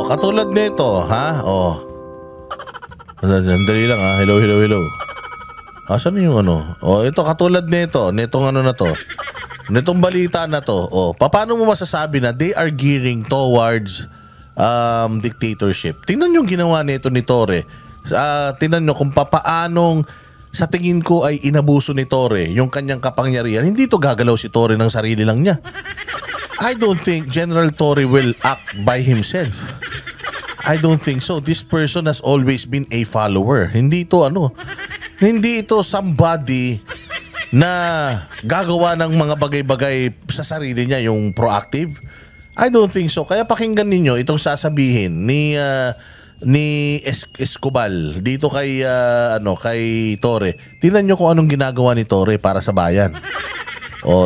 katulad nito, ha? Oh. Andali lang ha. Hello. Asan yung ano? Oh, ito katulad nito. Nitong ano na to. Nitong balita na to. Oh, paano mo masasabi na they are gearing towards dictatorship? Tingnan yung ginawa nito ni Torre. Tingnan nyo kung papaanong sa tingin ko ay inabuso ni Torre yung kanyang kapangyarihan. Hindi to gagalaw si Torre ng sarili lang niya. I don't think General Torre will act by himself. I don't think so. This person has always been a follower. Hindi ito somebody na gagawa ng mga bagay-bagay sa sarili niya, yung proactive. I don't think so. Kaya pakinggan ninyo itong sasabihin ni Escobal dito kay Torre. Tingnan nyo kung anong ginagawa ni Torre para sa bayan.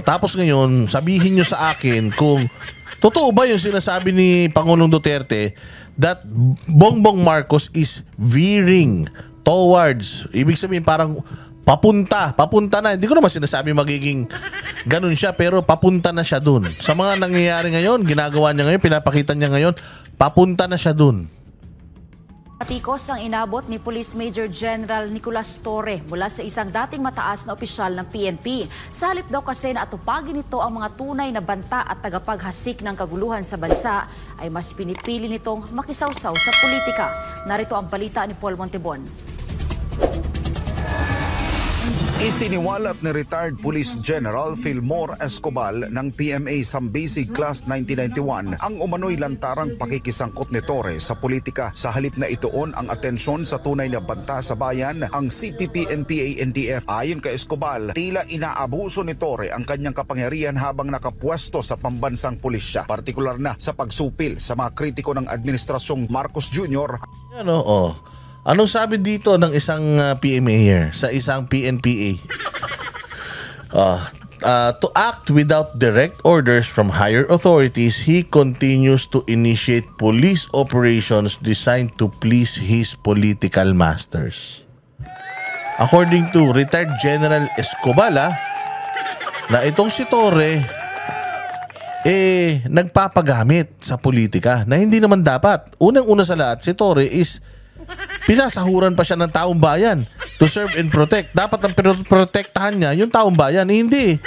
Tapos ngayon, sabihin nyo sa akin kung totoo ba yung sinasabi ni Pangulong Duterte that Bongbong Marcos is veering towards, ibig sabihin parang papunta na. Hindi ko naman sinasabi magiging ganun siya, pero papunta na siya dun. Sa mga nangyayari ngayon, ginagawa niya ngayon, pinapakita niya ngayon, papunta na siya dun. Patikos ang inabot ni Police Major General Nicolas Torre mula sa isang dating mataas na opisyal ng PNP. Sa halip daw kasi na atupagin nito ang mga tunay na banta at tagapaghasik ng kaguluhan sa bansa, ay mas pinipili nitong makisawsaw sa politika. Narito ang balita ni Paul Montebon. Isiniwalat ni retired Police General Fillmore Escobal ng PMA Sambisig Class 1991 ang umano'y lantarang pakikisangkot ni Torre sa politika. Sa halip na ituon ang atensyon sa tunay na banta sa bayan, ang CPP, NPA, NDF. Ayon kay Escobal, tila inaabuso ni Torre ang kanyang kapangyarihan habang nakapwesto sa pambansang pulisya, partikular na sa pagsupil sa mga kritiko ng administrasyong Marcos Jr. Anong sabi dito ng isang PMA here sa isang PNPA? To act without direct orders from higher authorities, he continues to initiate police operations designed to please his political masters. According to retired General Escobal, na itong si Torre nagpapagamit sa politika na hindi naman dapat. Unang-una sa lahat, si Torre is pinasahuran pa siya ng taong bayan to serve and protect. Dapat ang protektahan niya yung taong bayan. Hindi.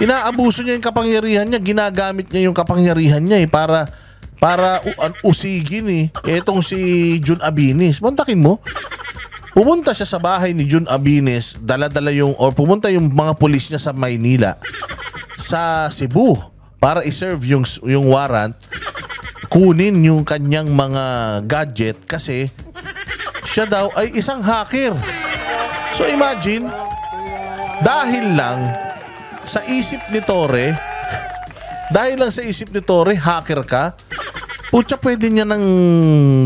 Inaabuso niya yung kapangyarihan niya. Ginagamit niya yung kapangyarihan niya para usigin etong si Jun Abinis. Mantakin mo. Pumunta siya sa bahay ni Jun Abinis, pumunta yung mga pulis niya sa Maynila, sa Cebu, para i-serve yung warrant, kunin yung kanyang mga gadget kasi siya daw ay isang hacker. So imagine, dahil lang sa isip ni Torre, hacker ka, putya, pwede niya nang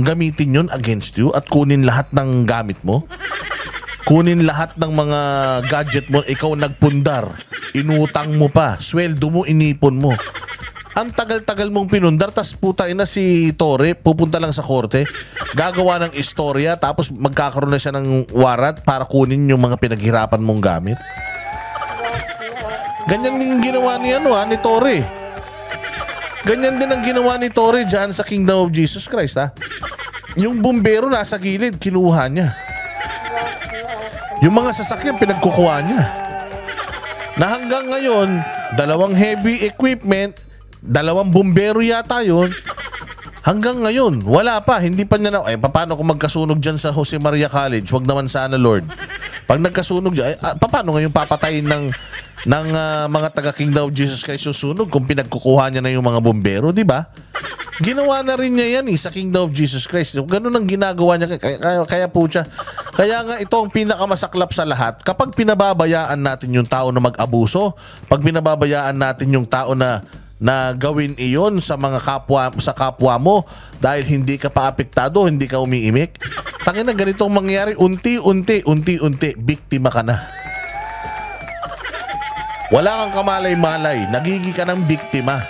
gamitin yun against you at kunin lahat ng gamit mo. Kunin lahat ng mga gadget mo, ikaw nagpundar, inutang mo pa, sweldo mo, inipon mo. Ang tagal-tagal mong pinundar, tas puta ina si Torre, pupunta lang sa korte, gagawa ng istorya, tapos magkakaroon na siya ng warrant para kunin yung mga pinaghirapan mong gamit. Ganyan din ginawa ni Torre. Ganyan din ang ginawa ni Torre dyan sa Kingdom of Jesus Christ, Yung bumbero nasa gilid, kinuha niya. Yung mga sasakyan, pinagkukuha niya. Na hanggang ngayon, 2 heavy equipment, 2 bumbero yata yun. Hanggang ngayon, wala pa. Hindi pa niya paano kung magkasunog dyan sa Jose Maria College? Wag naman sana, Lord. Pag nagkasunog dyan, paano ngayon papatayin ng mga taga-Kingdom of Jesus Christ yung sunog kung pinagkukuha niya na yung mga bumbero, di ba? Ginawa na rin niya yan sa Kingdom of Jesus Christ. Ganun ang ginagawa niya. Kaya pucha. Kaya nga ito ang pinakamasaklap sa lahat. Kapag pinababayaan natin yung tao na mag-abuso, pag pinababayaan natin yung tao na gawin iyon sa kapwa mo dahil hindi ka pa apektado, hindi ka umiimik, tangina ganitong mangyayari, unti-unti, biktima ka na. Wala kang kamalay-malay, nagigi ka ng biktima.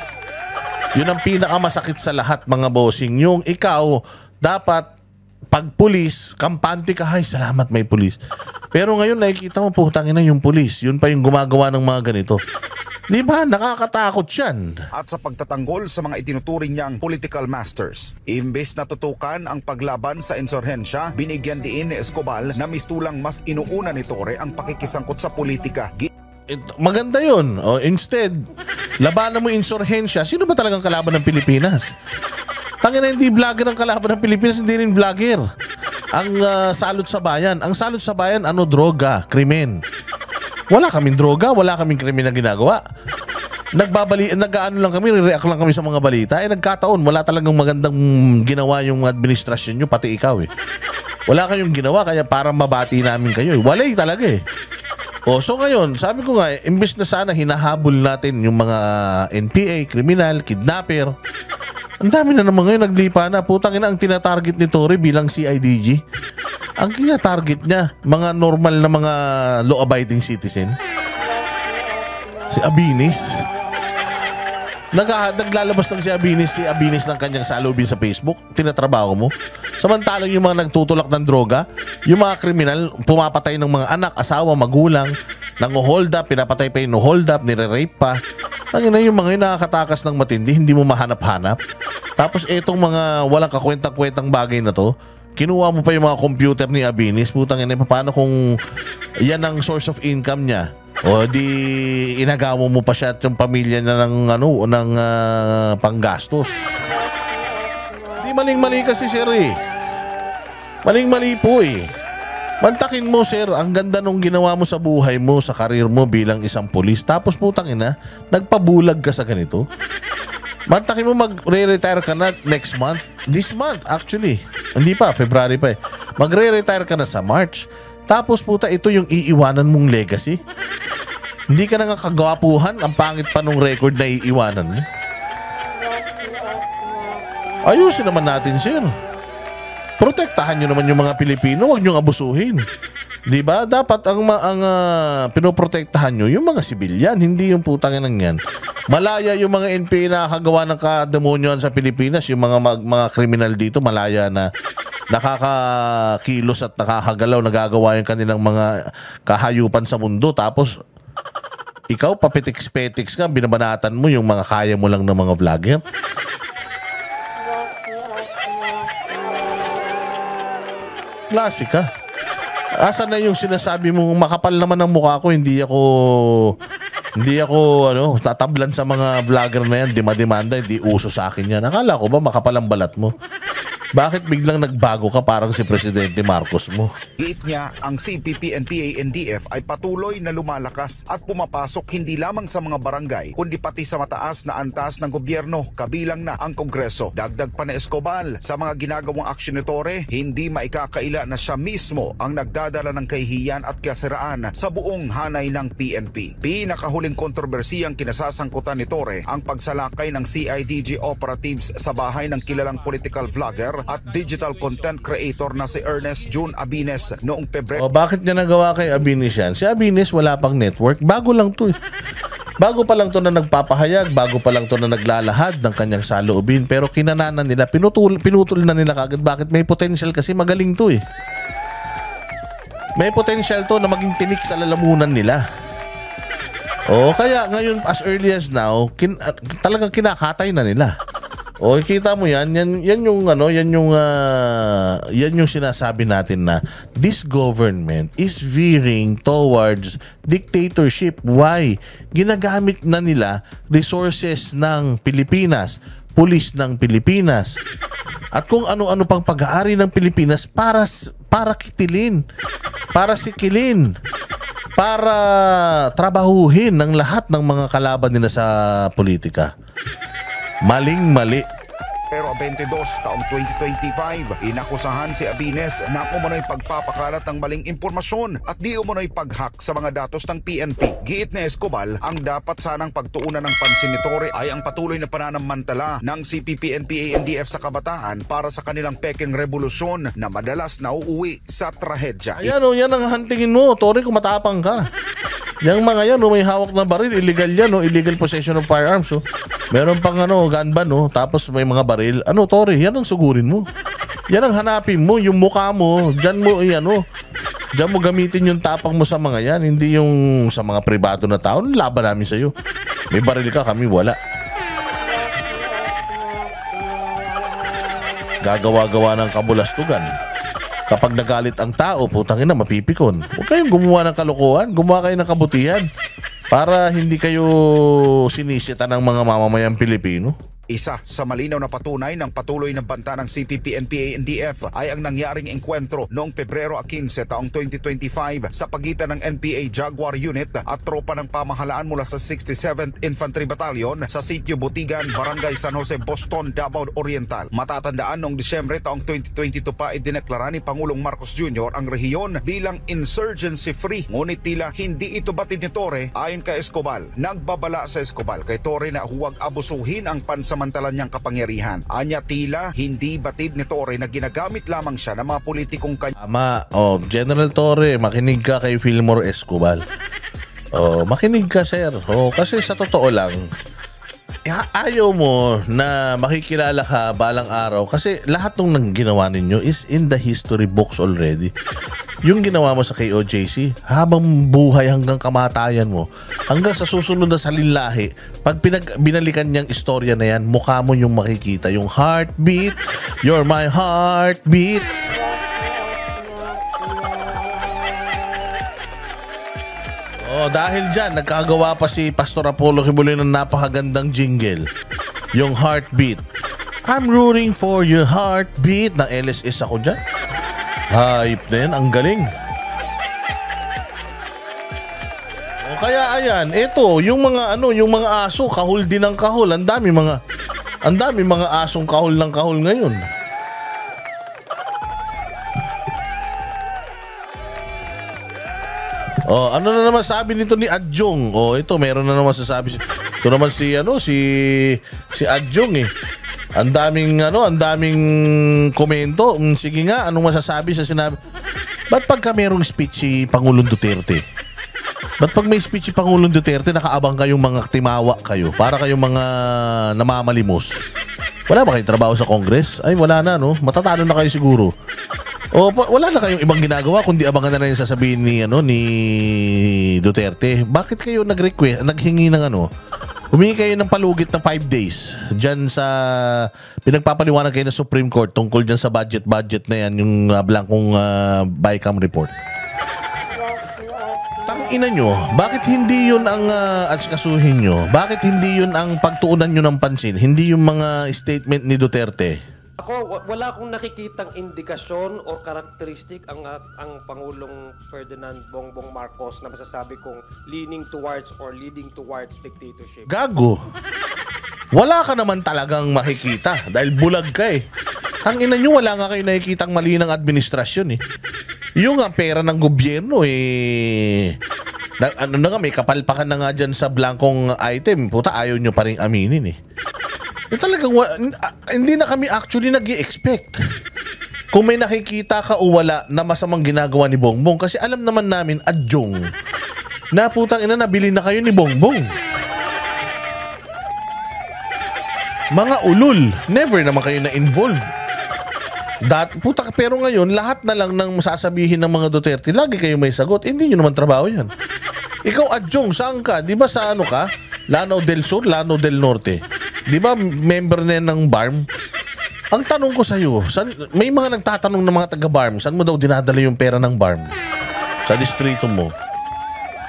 Yun ang pinakamasakit sa lahat, mga bossing. Yung ikaw, dapat, pag pulis, kampante ka, ay, salamat may pulis. Pero ngayon, nakikita mo, putangina yung pulis. Yun pa yung gumagawa ng mga ganito. Di ba? Nakakatakot yan. At sa pagtatanggol sa mga itinuturing niyang political masters. Imbes na tutukan ang paglaban sa insurhensya, binigyan diin ni Escobar na mistulang mas inuuna ni Torre ang pakikisangkot sa politika. Maganda yun. O, instead, labanan mo insurhensya. Sino ba talagang kalaban ng Pilipinas? Tangina, hindi vlogger ang kalaban ng Pilipinas, hindi rin vlogger. Ang salot sa bayan. Ang salot sa bayan, droga, krimen. Wala kaming droga, wala kaming krimen na ginagawa. Nag-ano lang kami, re-react lang kami sa mga balita. Nagkataon, wala talagang magandang ginawa yung administrasyon nyo, pati ikaw eh. Wala kayong ginawa, kaya parang mabati namin kayo eh. Walay talaga eh. So ngayon, sabi ko nga, imbes na sana hinahabol natin yung mga NPA, kriminal, kidnapper. Ang dami na naman ngayon, naglipa na. Putang ina, ang tinatarget ni Torre bilang CIDG. Ang tinatarget niya, mga normal na mga law-abiding citizen. Si Abinis. Naglalabas lang si Abinis ng kanyang salubin sa Facebook. Tinatrabaho mo. Samantalang yung mga nagtutulak ng droga, yung mga kriminal, pumapatay ng mga anak, asawa, magulang, nang-hold up, pinapatay pa yung hold up, nire-rape pa. Tangina, yung mga yung nakakatakas ng matindi, hindi mo mahanap-hanap. Tapos itong mga walang kakwentang-kwentang bagay na to, kinuha mo pa yung mga computer ni Abinis. Putang ina, paano kung yan ang source of income niya? O di inagawa mo pa siya at yung pamilya na ng panggastos. Di maling-mali kasi, sir eh. Maling-mali po eh. Mantakin mo, sir, ang ganda nung ginawa mo sa buhay mo, sa karir mo bilang isang pulis. Tapos putang ina, nagpabulag ka sa ganito. Mantakin mo magre-retire ka na next month. This month, actually. Hindi pa, February pa eh. Magre-retire ka na sa March. Tapos puta, ito yung iiwanan mong legacy. Hindi ka na nga kagwapuhan. Ang pangit pa nung record na iiwanan mo. Ayusin naman natin, sir. Protektahan nyo naman yung mga Pilipino. Huwag nyo abusuhin. Diba? Dapat ang pinoprotektahan nyo yung mga sibilyan, hindi yung putang inang yan. Malaya yung mga NPA na nakagawa ng kademonyoan sa Pilipinas, yung mga kriminal dito, malaya na nakakakilos at nakakagalaw, nagagawa yung kanilang mga kahayupan sa mundo. Tapos, ikaw, papetiks-petiks ka, binabanatan mo yung mga kaya mo lang ng mga vlogger. Klase ka. Asa na yung sinasabi mo, makapal naman ang mukha ko, hindi ako tatablan sa mga vlogger na yan, demanda, hindi uso sa akin yan. Akala ko ba makapal ang balat mo? Bakit biglang nagbago ka parang si Presidente Marcos mo? Giit niya, ang CPP, NPA, NDF ay patuloy na lumalakas at pumapasok hindi lamang sa mga barangay, kundi pati sa mataas na antas ng gobyerno, kabilang na ang Kongreso. Dagdag pa ni Escobar, sa mga ginagawang aksyon ni Torre, hindi maikakaila na siya mismo ang nagdadala ng kahihiyan at kasiraan sa buong hanay ng PNP. Pinakahuling kontrobersiyang kinasasangkutan ni Torre ang pagsalakay ng CIDG operatives sa bahay ng kilalang political vlogger at digital content creator na si Ernest June Abines noong Pebrero. Bakit niya nagawa kay Abines yan? Si Abines wala pang network. Bago lang to eh. Bago pa lang to na nagpapahayag, bago pa lang to na naglalahad ng kanyang saloobin, pero kinananan nila, pinutol na nila kagad. Bakit? May potential kasi, magaling to eh. May potential to na maging tinik sa lalamunan nila. Kaya ngayon, as early as now, talagang kinakatay na nila. Kita mo yan yung sinasabi natin na this government is veering towards dictatorship. Why? Ginagamit na nila resources ng Pilipinas, pulis ng Pilipinas, at kung ano-ano pang pag-aari ng Pilipinas para kitilin, para sikilin, para trabahuhin ng lahat ng mga kalaban nila sa politika. Maling-mali. Pero 22 taong 2025, inakusahan si Abines na umunoy pagpapakalat ng maling impormasyon at di umunoy paghak sa mga datos ng PNP. Giit ni Escobar, ang dapat sanang pagtuunan ng pansin ni Torre ay ang patuloy na pananamantala ng CPP, NPA, NDF sa kabataan para sa kanilang pekeng revolusyon na madalas nauuwi sa trahedya. Ayan yan ang hantingin mo, Torre, kung matapang ka. Yang mga yan, may hawak na baril, illegal yan, illegal possession of firearms. Meron pang gun ban, tapos may mga baril. Torre, yan ang sugurin mo. Yan ang hanapin mo, yung mukha mo, dyan mo gamitin yung tapang mo sa mga yan, hindi yung sa mga pribado na tao. Laban namin sa'yo. May baril ka, kami wala. Gagawa-gawa ng kabulastugan. Kapag nagalit ang tao, putang ina, mapipikon. Huwag kayong gumawa ng kalokohan, gumawa kayo ng kabutihan para hindi kayo sinisita ng mga mamamayang Pilipino. Isa sa malinaw na patunay ng patuloy na banta ng CPP, NPA, NDF ay ang nangyaring engkwentro noong Pebrero 15 taong 2025 sa pagitan ng NPA Jaguar Unit at tropa ng pamahalaan mula sa 67th Infantry Battalion sa Sitio Butigan, Barangay San Jose, Boston, Davao Oriental. Matatandaan noong Disyembre taong 2022 pa idineklara ni Pangulong Marcos Jr. ang rehiyon bilang insurgency-free. Ngunit tila hindi ito batid ni Torre ayon kay Escobar. Nagbabala sa Escobar kay Torre na huwag abusuhin ang pansamantalan niyang kapangyarihan. Anya tila hindi batid ni Torre na ginagamit lamang siya ng mga politikong kanya. General Torre, makinig ka kay Fillmore Escobar. Makinig ka, sir. Kasi sa totoo lang, ayaw mo na makikilala ka balang araw kasi lahat ng ginawa ninyo is in the history books already. Yung ginawa mo sa KOJC, habang buhay hanggang kamatayan mo, hanggang sa susunod na salinlahi, pag binalikan niyang istorya na yan, mukha mo yung makikita, yung heartbeat, you're my heartbeat. Dahil dyan, nagkagawa pa si Pastor Apollo Kibuloy ng napakagandang jingle, yung heartbeat. I'm rooting for your heartbeat. Na LSS ako dyan. Hype na yan, ang galing. Kaya ayan, ito, yung mga aso, kahul din ng kahul. Ang dami mga asong kahul ng kahul ngayon. Ano na naman sabi nito ni Adjong? Ito, meron na naman sasabi. Ito naman si Adjong eh. Ang daming komento. Sige nga, anong masasabi sa sinabi? Ba't pagka merong speech si Pangulong Duterte? Ba't pag may speech si Pangulong Duterte, nakaabang kayong mga timawa kayo? Para kayong mga namamalimos? Wala ba kayong trabaho sa Congress? Ay, wala na, no? Matatalo na kayo siguro. Wala na kayong ibang ginagawa kundi abangan na rin sasabihin ni Duterte. Bakit kayo naghingi ng humingi kayo ng palugit na 5 days dyan sa pinagpapaliwanag kayo ng Supreme Court tungkol dyan sa budget na yan, yung blankong BICAM report. Tangina nyo, bakit hindi yun ang atsikasuhin nyo? Bakit hindi yun ang pagtuunan nyo ng pansin? Hindi yung mga statement ni Duterte? Ako, wala akong nakikitang indikasyon o karakteristik ang Pangulong Ferdinand Bongbong Marcos na masasabi kong leaning towards or leading towards dictatorship. Gago. Wala ka naman talagang makikita dahil bulag ka eh. Ang ina nyo, wala nga kayo nakikitang mali ng administrasyon eh. Yung pera ng gobyerno eh. May kapalpakan na nga dyan sa blankong item. Puta, ayaw nyo pa rin aminin eh. Talagang hindi na kami actually nag-i-expect kung may nakikita ka o wala na masamang ginagawa ni Bongbong kasi alam naman namin Adjong na putang ina nabili na kayo ni Bongbong. Mga ulul, never naman kayo na-involve. Pero ngayon lahat na lang ng sasabihin ng mga Duterte lagi kayo may sagot. Hindi nyo naman trabaho yan. Ikaw Adjong, saan ka? Di ba sa ka? Lanao del Sur, Lanao del Norte. Di ba member na yan ng BARM? Ang tanong ko sa'yo, may mga nagtatanong ng mga taga-BARM, saan mo daw dinadala yung pera ng BARM? Sa distrito mo.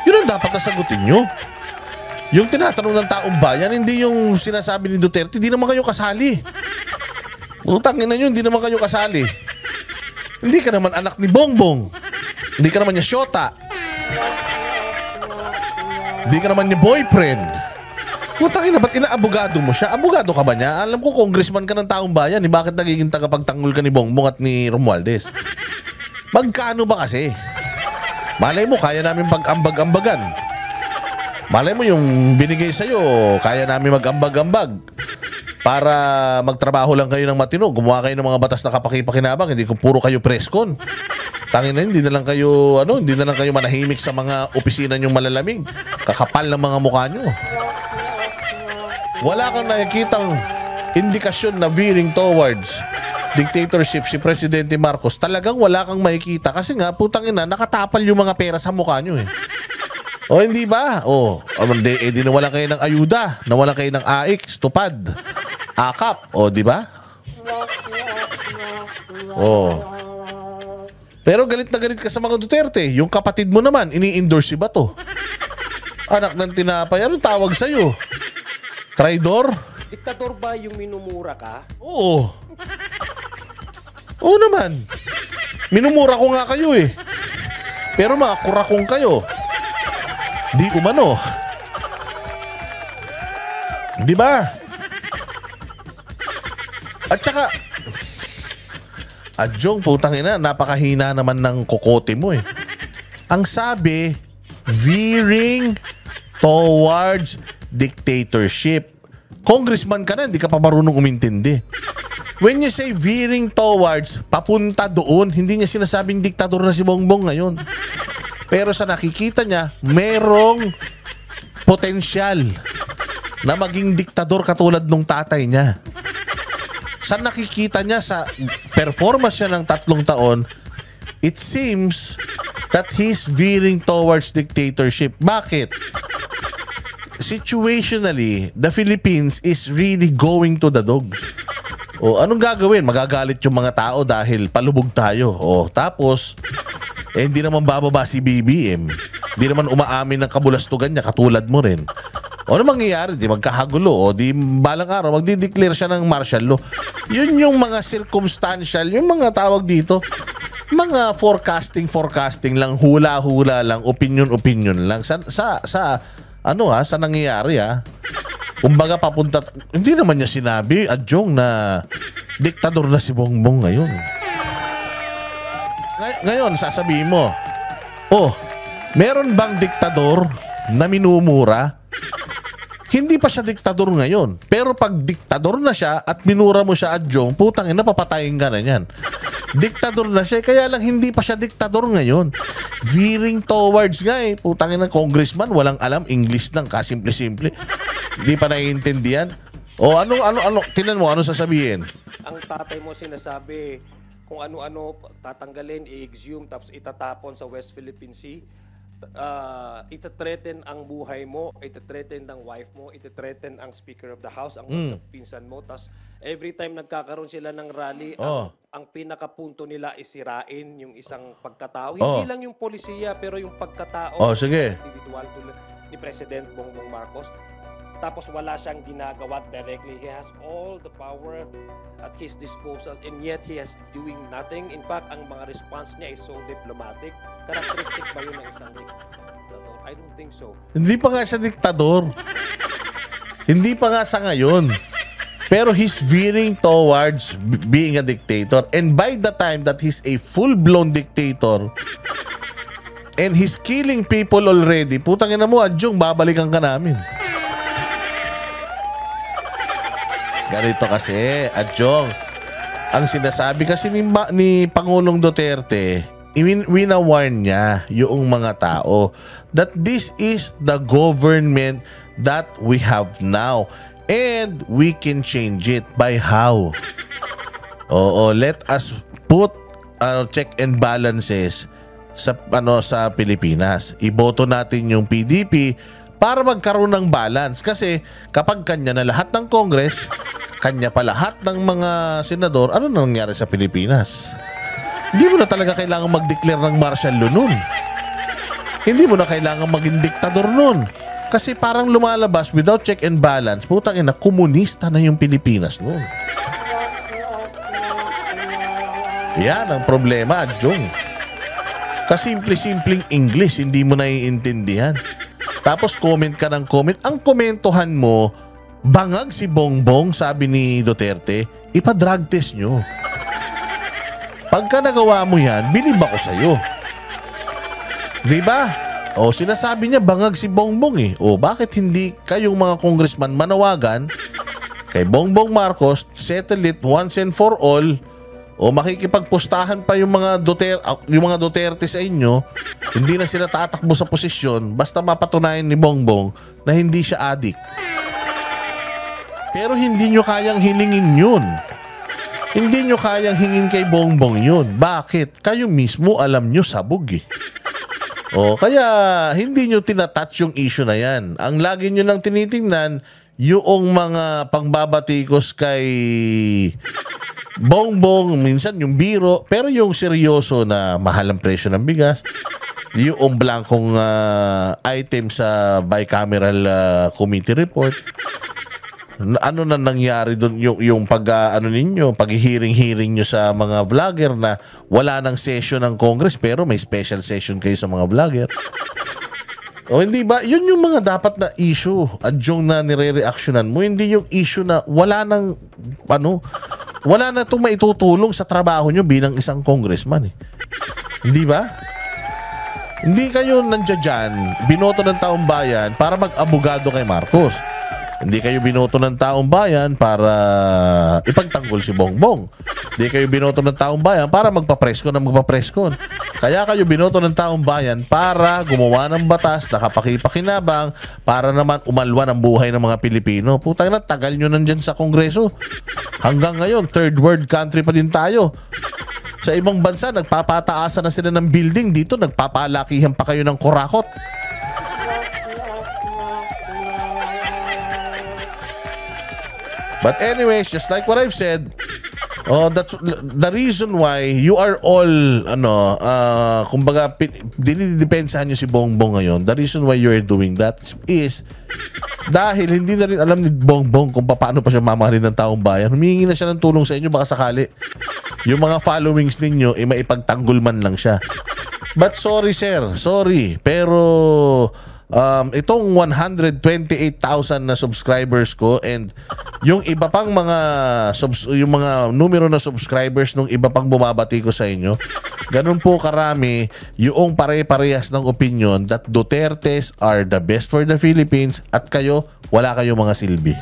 Yun ang dapat nasagutin nyo. Yung tinatanong ng taong bayan, hindi yung sinasabi ni Duterte, hindi naman kayo kasali. Utangin na nyo, hindi naman kayo kasali. Hindi ka naman anak ni Bongbong. Hindi ka naman niya syota. Hindi ka naman niya boyfriend. Putangin na, ba't inaabogado mo siya? Abogado ka ba niya? Alam ko, congressman ka ng taong bayan. Bakit nagiging tagapagtanggol ka ni Bongbong at ni Romualdez? Magkano ba kasi? Malay mo, kaya namin pag-ambag-ambagan. Malay mo yung binigay sa'yo, kaya namin mag-ambag-ambag. Para magtrabaho lang kayo ng matino. Gumawa kayo ng mga batas na kapaki-pakinabang. Hindi ko puro kayo preskon. Tangin na, hindi na lang kayo manahimik sa mga opisina nyong malalamig. Kakapal ng mga mukha nyo. Wala kang nakikitang indikasyon na veering towards dictatorship si Presidente Marcos. Talagang wala kang makikita kasi nga putang ina nakatapal yung mga pera sa mukha nyo eh. O hindi ba? Di nawalan kayo ng ayuda, nawalan kayo ng AX, tupad, akap, di ba? Pero galit na galit ka sa mga Duterte. Yung kapatid mo naman, ini-endorse si Bato. Anak ng tinapay, anong tawag sa'yo? Traidor? Diktador ba yung minumura ka? Oo. Oo naman. Minumura ko nga kayo eh. Pero mga kurakong kayo. Di umano. Di ba? At saka, Adjong, putang ina, napakahina naman ng kokote mo eh. Ang sabi, veering towards dictatorship. Congressman ka na, hindi ka pa marunong umintindi. When you say veering towards, papunta doon, hindi niya sinasabing diktador na si Bongbong ngayon. Pero sa nakikita niya, merong potensyal na maging diktador katulad nung tatay niya. Sa nakikita niya sa performance niya ng 3 taon, it seems that he's veering towards dictatorship. Bakit? Situationally, the Philippines is really going to the dogs. Anong gagawin? Magagalit yung mga tao dahil palubog tayo. Tapos, hindi naman bababa si BBM. Hindi naman umaamin ng kabulastugan niya, katulad mo rin. Ano mangyayari? Di magkahagulo. Di balang araw, magdi-declare siya ng martial law. Yun yung mga circumstantial, yung mga tawag dito, mga forecasting lang, hula-hula lang, opinion lang. Sa nangyayari Kumbaga papunta, hindi naman niya sinabi, Adjong, na diktador na si Bongbong ngayon. Ngayon, sasabihin mo, meron bang diktador na minumura? Hindi pa siya diktador ngayon. Pero pag diktador na siya at minura mo siya, Adjong, putang ina, papatayin ka na yan. Diktador na siya, kaya lang hindi pa siya diktador ngayon. Veering towards nga putang ina, congressman, walang alam, English lang, kasimple-simple. Hindi pa naiintindihan. Ano, tinan mo, ano sasabihin? Ang tatay mo sinasabi, kung ano-ano tatanggalin, i-exhume, tapos itatapon sa West Philippine Sea. Itathreaten ang buhay mo, itathreaten ang wife mo, itathreaten ang Speaker of the House, ang pinsan mo. Tapos every time nagkakaroon sila ng rally, ang pinakapunto nila isirain yung isang pagkatao. Hindi lang yung polisiya, pero yung pagkatao sige. Individual ni President Bongbong Marcos. Tapos wala siyang ginagawa directly. He has all the power at his disposal and yet he has doing nothing. In fact, ang mga response niya is so diplomatic. Characteristic ba yun ng isang diktador? I don't think so. Hindi pa nga siya diktador. Hindi pa nga sa ngayon. Pero he's veering towards being a dictator. And by the time that he's a full-blown dictator and he's killing people already, putang ina mo, Adjong, babalikan ka namin. Ganito kasi, Adjong, ang sinasabi kasi ni Pangulong Duterte, wina-warn niya yung mga tao that this is the government that we have now and we can change it. By how? Let us put check and balances sa Pilipinas. Iboto natin yung PDP para magkaroon ng balance. Kasi kapag kanya na lahat ng Congress, kanya pa lahat ng mga senador, ano nangyari sa Pilipinas? Hindi mo na talaga kailangan mag-declare ng martial law nun. Hindi mo na kailangan maging diktador nun. Kasi parang lumalabas without check and balance, putang ina, komunista na yung Pilipinas nun. Yan ang problema, Adjong. Kasimple-simpleng English, hindi mo naiintindihan. Tapos comment ka ng comment. Ang komentuhan mo, bangag si Bongbong, sabi ni Duterte, ipa-drug test nyo. Pagka nagawa mo yan, bilib ako sa'yo. Diba? Sinasabi niya bangag si Bongbong bakit hindi kayong mga congressman manawagan kay Bongbong Marcos, settle it once and for all, makikipagpustahan pa yung mga Duterte sa inyo, hindi na sila tatakbo sa posisyon basta mapatunayan ni Bongbong na hindi siya addict. Pero hindi nyo kayang hilingin yun. Hindi nyo kayang hingin kay Bongbong yun. Bakit? Kayo mismo alam nyo sabog Kaya hindi nyo tinatouch yung issue na yan. Ang lagi nyo lang tinitingnan, yung mga pangbabatikos kay Bongbong, minsan yung biro, pero yung seryoso na mahal ang presyo ng bigas, yung blankong item sa bicameral committee report, ano na nangyari doon yung pag-hearing-hearing nyo sa mga vlogger na wala nang session ng Congress pero may special session kayo sa mga vlogger. Hindi ba? Yun yung mga dapat na issue adjong na nire-reactionan mo. Hindi yung issue na wala nang wala na itong maitutulong sa trabaho nyo bilang isang congressman. Hindi ba? Hindi kayo nandiyan dyan, binoto ng taong bayan para mag-abogado kay Marcos. Hindi kayo binoto ng taong bayan para ipagtanggol si Bongbong. Hindi kayo binoto ng taong bayan para magpapreskon na magpapreskon. Kaya kayo binoto ng taong bayan para gumawa ng batas na kapakipakinabang para naman umalwan ang buhay ng mga Pilipino. Putang na, tagal nyo nandyan sa Kongreso. Hanggang ngayon, third world country pa din tayo. Sa ibang bansa, nagpapataasan na sila ng building. Dito, nagpapalakihan pa kayo ng kurakot. But anyways, just like what I've said, that's the reason why you are all, kumbaga, dinidepensahan nyo si Bongbong ngayon. The reason why you are doing that is dahil hindi na rin alam ni Bongbong kung paano pa siya mamahalin ng taong bayan. Humihingi na siya ng tulong sa inyo, baka sakali yung mga followings ninyo, maipagtanggol man lang siya. But sorry sir, sorry, pero itong 128,000 na subscribers ko and yung iba pang mga yung mga numero na subscribers nung iba pang bumabati ko sa inyo, ganun po karami yung pare-parehas ng opinion that Dutertes are the best for the Philippines at kayo, wala kayo mga silbi.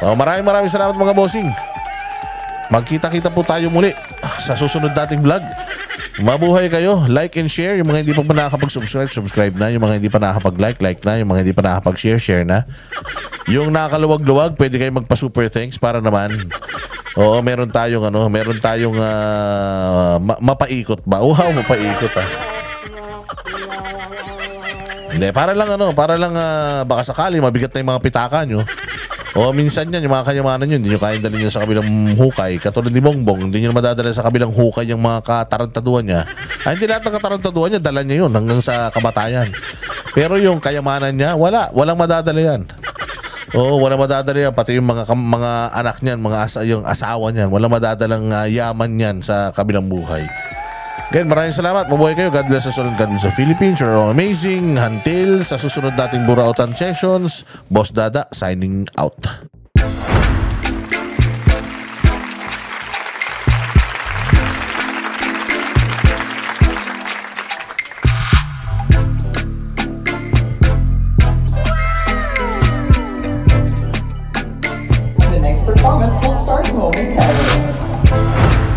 Maraming salamat mga bossing. Magkita-kita po tayo muli sa susunod nating vlog. Mabuhay kayo, like and share. Yung mga hindi pa nakakapag-subscribe, subscribe na. Yung mga hindi pa nakakapag-like, like na. Yung mga hindi pa nakakapag-share, share na. Yung nakakaluwag-luwag, pwede kayo magpa-super thanks para naman. Meron tayong mapaikot ba? Wow, mapaikot Hindi, para lang baka sakali mabigat na yung mga pitaka nyo. Minsan yan, yung mga kayamanan nyo, hindi nyo kaya dalhin nyo sa kabilang hukay. Katulad ni Bongbong, hindi nyo madadala sa kabilang hukay yung mga katarantaduan niya. Hindi lahat ng katarantaduan niya, dala niya yun hanggang sa kamatayan. Pero yung kayamanan niya, walang madadala yan. Walang madadala yan. Pati yung mga anak niyan, yung asawa niyan, walang madadalang yaman niyan sa kabilang buhay. Again, maraming salamat. Mabuhay kayo. God bless us all. God bless the Philippines. You're all amazing. Until sa susunod nating Burautan Sessions, Boss Dada signing out. The next performance will start momentarily.